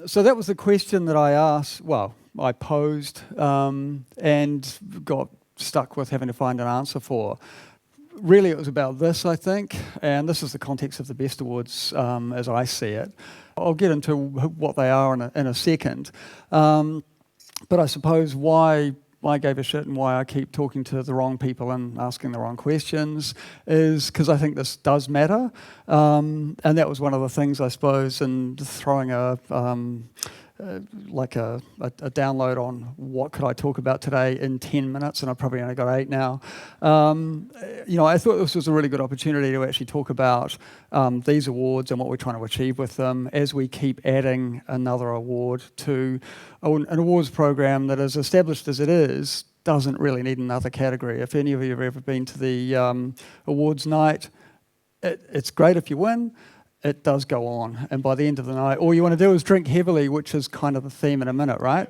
So that was the question that I asked, well, I posed and got stuck with having to find an answer for. Really, it was about this, I think, and this is the context of the Best Awards as I see it. I'll get into what they are in a second. But I suppose why I gave a shit and why I keep talking to the wrong people and asking the wrong questions is because I think this does matter. And that was one of the things, I suppose, in throwing a download on what could I talk about today in 10 minutes, and I've probably only got 8 now. I thought this was a really good opportunity to actually talk about these awards and what we're trying to achieve with them as we keep adding another award to an awards program that, as established as it is, doesn't really need another category. If any of you have ever been to the awards night, it's great if you win. It does go on, and by the end of the night, all you want to do is drink heavily, which is kind of the theme in a minute, right?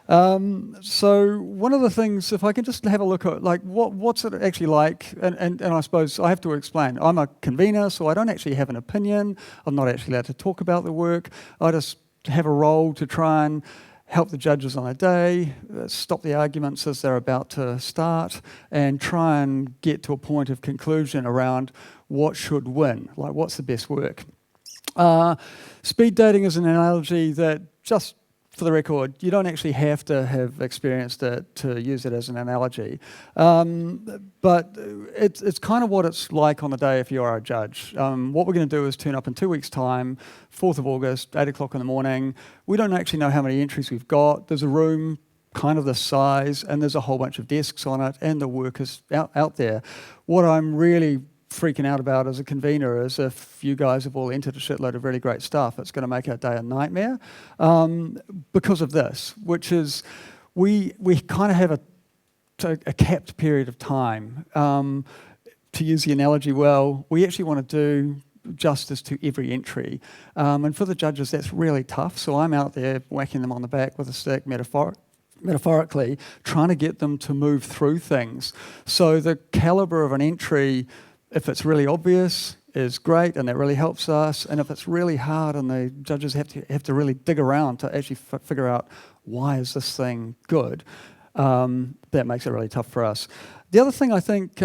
So one of the things, if I can just have a look at what's it actually like, and I suppose I have to explain. I'm a convener, so I don't actually have an opinion. I'm not actually allowed to talk about the work. I just have a role to try and help the judges on a day, stop the arguments as they're about to start, and try and get to a point of conclusion around what should win, like what's the best work. Speed dating is an analogy that, just for the record, you don't actually have to have experienced it to use it as an analogy. But it's kind of what it's like on the day if you are a judge. What we're going to do is turn up in 2 weeks' time, 4th of August, 8 o'clock in the morning. We don't actually know how many entries we've got. There's a room kind of this size, and there's a whole bunch of desks on it, and the work is out there. What I'm really freaking out about as a convener is if you guys have all entered a shitload of really great stuff, it's going to make our day a nightmare because of this, which is we kind of have a capped period of time. To use the analogy well, we actually want to do justice to every entry. And for the judges, that's really tough. So I'm out there whacking them on the back with a stick, metaphorically, trying to get them to move through things. So the caliber of an entry, if it's really obvious, is great, and that really helps us. And if it's really hard, and the judges have to really dig around to actually figure out why is this thing good, that makes it really tough for us. The other thing I think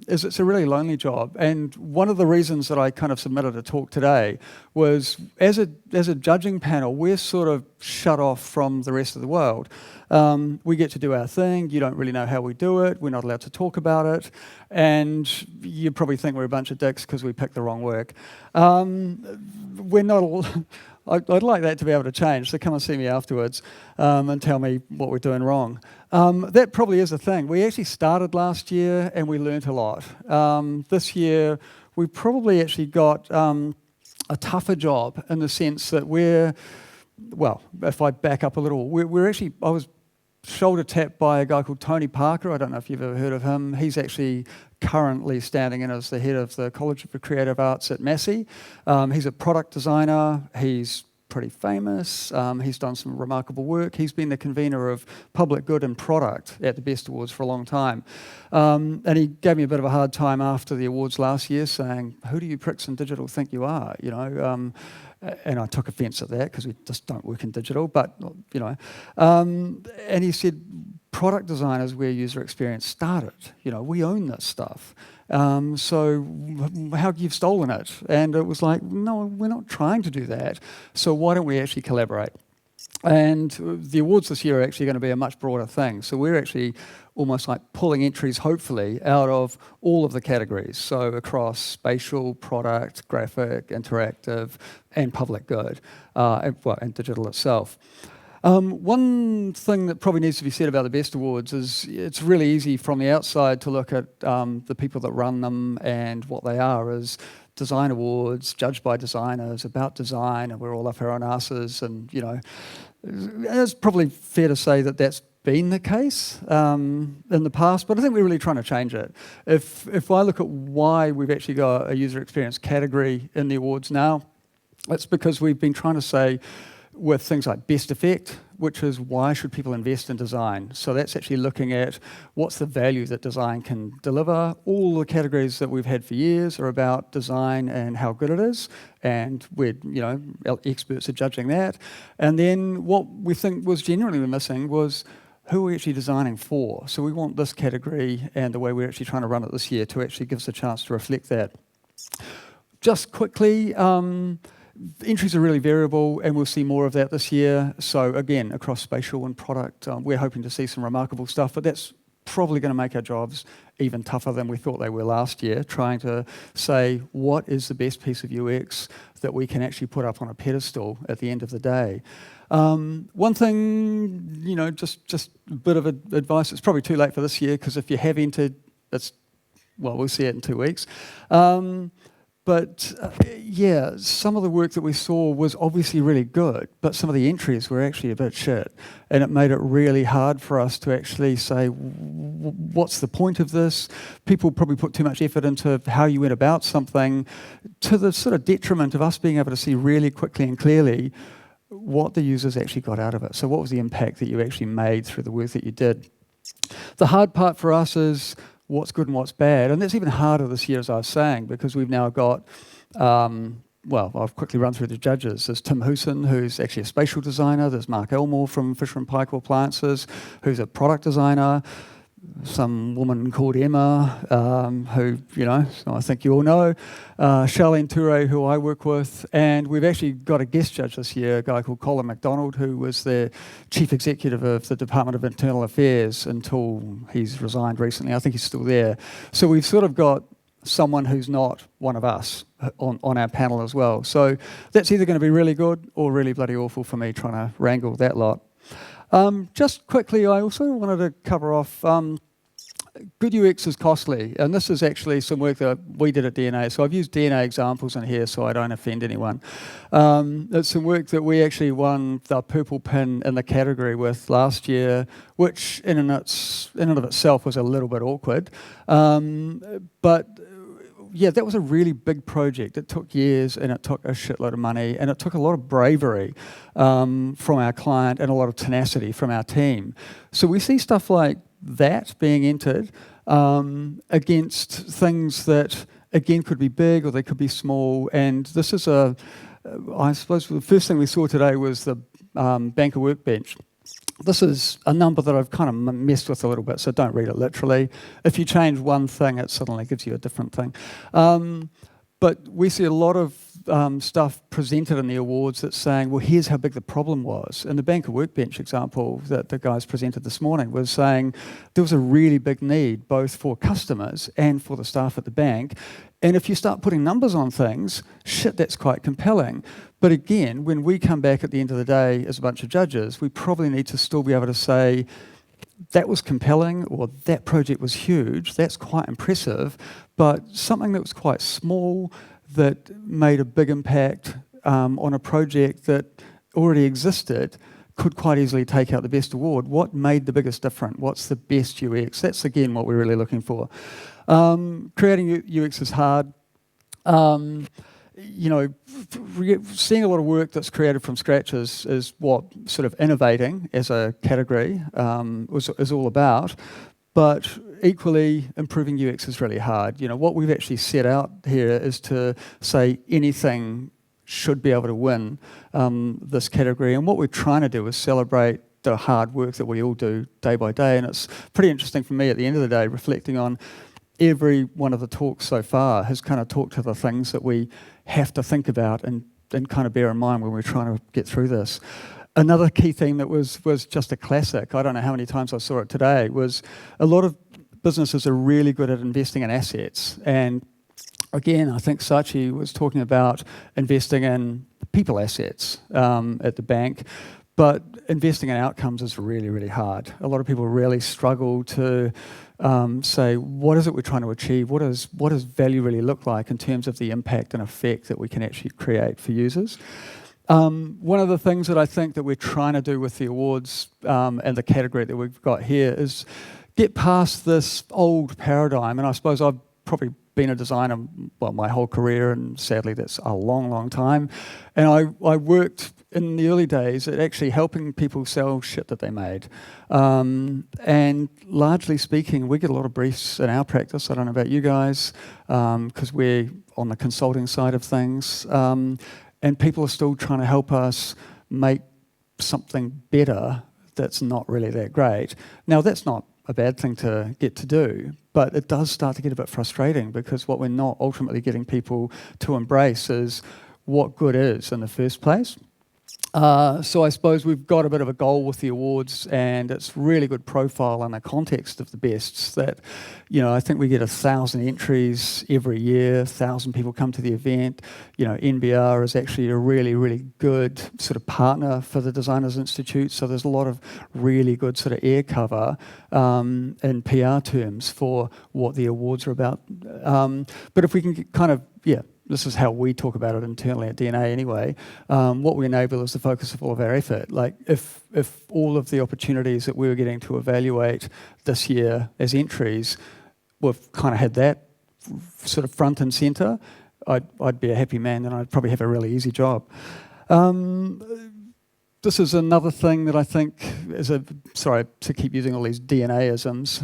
is it's a really lonely job, and one of the reasons that I kind of submitted a talk today was as a judging panel, we're sort of shut off from the rest of the world. We get to do our thing. You don't really know how we do it. We're not allowed to talk about it, and you probably think we're a bunch of dicks because we picked the wrong work. We're not. I'd like that to be able to change, so come and see me afterwards and tell me what we're doing wrong. That probably is a thing. We actually started last year and we learnt a lot. This year we probably actually got a tougher job in the sense that if I back up a little, I was shoulder tapped by a guy called Tony Parker. I don't know if you've ever heard of him. He's actually currently standing in as the head of the College of Creative Arts at Massey. He's a product designer. He's pretty famous. He's done some remarkable work. He's been the convener of public good and product at the Best Awards for a long time. And he gave me a bit of a hard time after the awards last year, saying, "Who do you pricks in digital think you are?" And I took offence at that because we just don't work in digital, but, and he said, product design is where user experience started. We own this stuff. So how you've stolen it? And it was like, no, we're not trying to do that. So why don't we actually collaborate? And the awards this year are actually going to be a much broader thing. So we're actually almost like pulling entries, hopefully, out of all of the categories. So across spatial, product, graphic, interactive, and public good, and digital itself. One thing that probably needs to be said about the Best Awards is it's really easy from the outside to look at the people that run them and what they are as design awards, judged by designers, about design, and we're all up our own asses, and it's probably fair to say that that's been the case in the past, but I think we're really trying to change it. If I look at why we've actually got a user experience category in the awards now, it's because we've been trying to say with things like best effect, which is why should people invest in design. So that's actually looking at what's the value that design can deliver. All the categories that we've had for years are about design and how good it is, and we're, experts are judging that. And then what we think was generally missing was who are we actually designing for. So we want this category and the way we're actually trying to run it this year to actually give us a chance to reflect that. Just quickly, entries are really variable, and we'll see more of that this year. So again, across spatial and product, we're hoping to see some remarkable stuff, but that's probably going to make our jobs even tougher than we thought they were last year, trying to say what is the best piece of UX that we can actually put up on a pedestal at the end of the day. One thing, just a bit of advice, it's probably too late for this year, because if you have entered, we'll see it in 2 weeks. But some of the work that we saw was obviously really good, but some of the entries were actually a bit shit. And it made it really hard for us to actually say, what's the point of this? People probably put too much effort into how you went about something, to the sort of detriment of us being able to see really quickly and clearly what the users actually got out of it. So what was the impact that you actually made through the work that you did? The hard part for us is what's good and what's bad. And that's even harder this year, as I was saying, because we've now got, I'll quickly run through the judges. There's Tim Hooson, who's actually a spatial designer. There's Mark Elmore from Fisher & Paykel Appliances, who's a product designer. Some woman called Emma, who, I think you all know. Charlene Toure, who I work with. And we've actually got a guest judge this year, a guy called Colin MacDonald, who was the chief executive of the Department of Internal Affairs until he's resigned recently. I think he's still there. So we've sort of got someone who's not one of us on our panel as well. So that's either going to be really good or really bloody awful for me trying to wrangle that lot. Just quickly, I also wanted to cover off good UX is costly, and this is actually some work that we did at DNA. So I've used DNA examples in here so I don't offend anyone. It's some work that we actually won the purple pin in the category with last year, which in and of itself was a little bit awkward. But that was a really big project. It took years, and it took a shitload of money, and it took a lot of bravery from our client and a lot of tenacity from our team. So we see stuff like that being entered against things that, again, could be big or they could be small. And this is I suppose the first thing we saw today was the banker workbench. This is a number that I've kind of messed with a little bit, so don't read it literally. If you change one thing, it suddenly gives you a different thing. But we see a lot of stuff presented in the awards that's saying, well, here's how big the problem was. And the banker workbench example that the guys presented this morning was saying there was a really big need, both for customers and for the staff at the bank. And if you start putting numbers on things, that's quite compelling. But again, when we come back at the end of the day as a bunch of judges, we probably need to still be able to say, that was compelling, or that project was huge, that's quite impressive, but something that was quite small that made a big impact on a project that already existed could quite easily take out the best award. What made the biggest difference? What's the best UX? That's, again, what we're really looking for. Creating UX is hard. Seeing a lot of work that's created from scratch is what sort of innovating as a category is all about. But equally, improving UX is really hard. What we've actually set out here is to say anything should be able to win this category. And what we're trying to do is celebrate the hard work that we all do day by day. And it's pretty interesting for me at the end of the day, reflecting on every one of the talks so far has kind of talked to the things that we have to think about and kind of bear in mind when we're trying to get through this. Another key theme that was just a classic, I don't know how many times I saw it today, was a lot of businesses are really good at investing in assets. And again, I think Sachi was talking about investing in people assets at the bank. But investing in outcomes is really, really hard. A lot of people really struggle to say, what is it we're trying to achieve? What does value really look like in terms of the impact and effect that we can actually create for users? One of the things that I think that we're trying to do with the awards and the category that we've got here is get past this old paradigm. And I suppose I've probably been a designer, well, my whole career, and sadly that's a long, long time. And I worked in the early days at actually helping people sell shit that they made. And largely speaking, we get a lot of briefs in our practice. I don't know about you guys, because we're on the consulting side of things. And people are still trying to help us make something better that's not really that great. Now, that's not a bad thing to get to do, but it does start to get a bit frustrating, because what we're not ultimately getting people to embrace is what good is in the first place. So I suppose we've got a bit of a goal with the awards, and it's really good profile in the context of the bests that, I think we get 1,000 entries every year, 1,000 people come to the event. NBR is actually a really, really good sort of partner for the Designers Institute, so there's a lot of really good sort of air cover in PR terms for what the awards are about. But if we can this is how we talk about it internally at DNA anyway. What we enable is the focus of all of our effort. Like if all of the opportunities that we were getting to evaluate this year as entries, we've kind of had that sort of front and centre, I'd be a happy man, and I'd probably have a really easy job. This is another thing that I think sorry to keep using all these DNA-isms.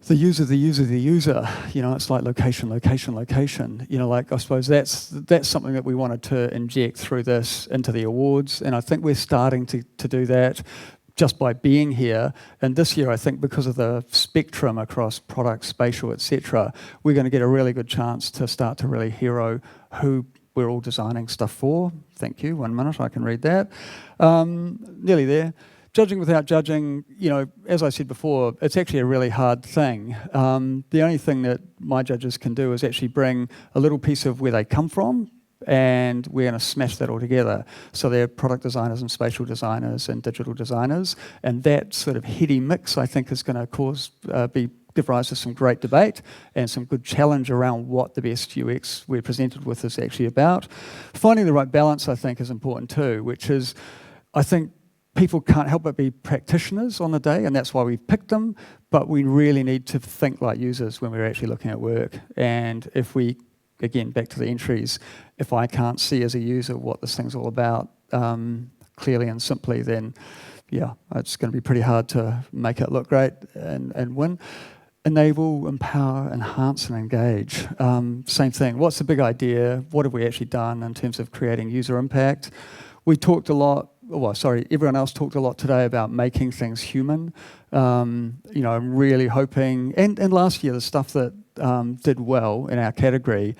The user, it's like location. I suppose that's something that we wanted to inject through this into the awards, and I think we're starting to do that just by being here. And this year, I think because of the spectrum across product, spatial, etc., we're going to get a really good chance to start to really hero who we're all designing stuff for. Thank you, 1 minute, I can read that. Nearly there. Judging without judging, as I said before, it's actually a really hard thing. The only thing that my judges can do is actually bring a little piece of where they come from, and we're going to smash that all together. So they're product designers and spatial designers and digital designers, and that sort of heady mix, I think, is going to give rise to some great debate and some good challenge around what the best UX we're presented with is actually about. Finding the right balance, I think, is important too, which is, I think, people can't help but be practitioners on the day, and that's why we've picked them, but we really need to think like users when we're actually looking at work. And if we, again, back to the entries, if I can't see as a user what this thing's all about clearly and simply, then it's going to be pretty hard to make it look great and win. Enable, empower, enhance, and engage. Same thing. What's the big idea? What have we actually done in terms of creating user impact? We talked a lot, everyone else talked a lot today about making things human. I'm really hoping, and last year the stuff that did well in our category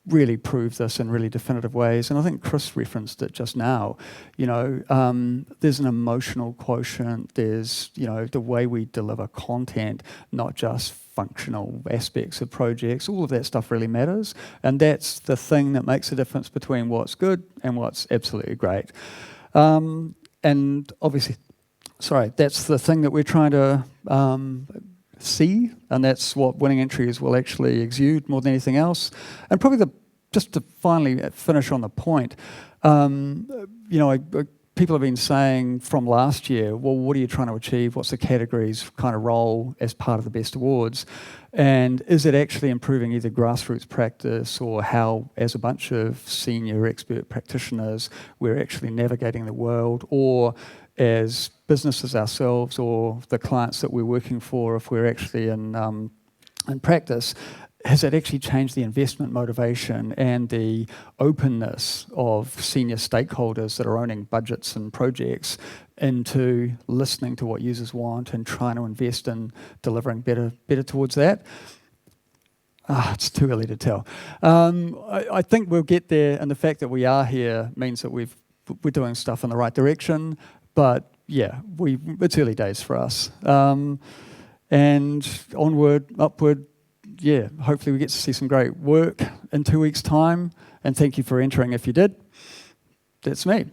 really proved this in really definitive ways. And I think Chris referenced it just now. There's an emotional quotient. There's, the way we deliver content, not just functional aspects of projects. All of that stuff really matters. And that's the thing that makes a difference between what's good and what's absolutely great. And obviously, that's the thing that we're trying to see, and that's what winning entries will actually exude more than anything else. And probably just to finally finish on the point, people have been saying from last year, well, what are you trying to achieve? What's the category's kind of role as part of the Best Awards? And is it actually improving either grassroots practice or how, as a bunch of senior expert practitioners, we're actually navigating the world, or as businesses ourselves or the clients that we're working for, if we're actually in practice, has it actually changed the investment motivation and the openness of senior stakeholders that are owning budgets and projects into listening to what users want and trying to invest in delivering better towards that? It's too early to tell. I think we'll get there, and the fact that we are here means that we're doing stuff in the right direction, but it's early days for us. And onward, upward, hopefully we get to see some great work in 2 weeks' time, and thank you for entering if you did. That's me.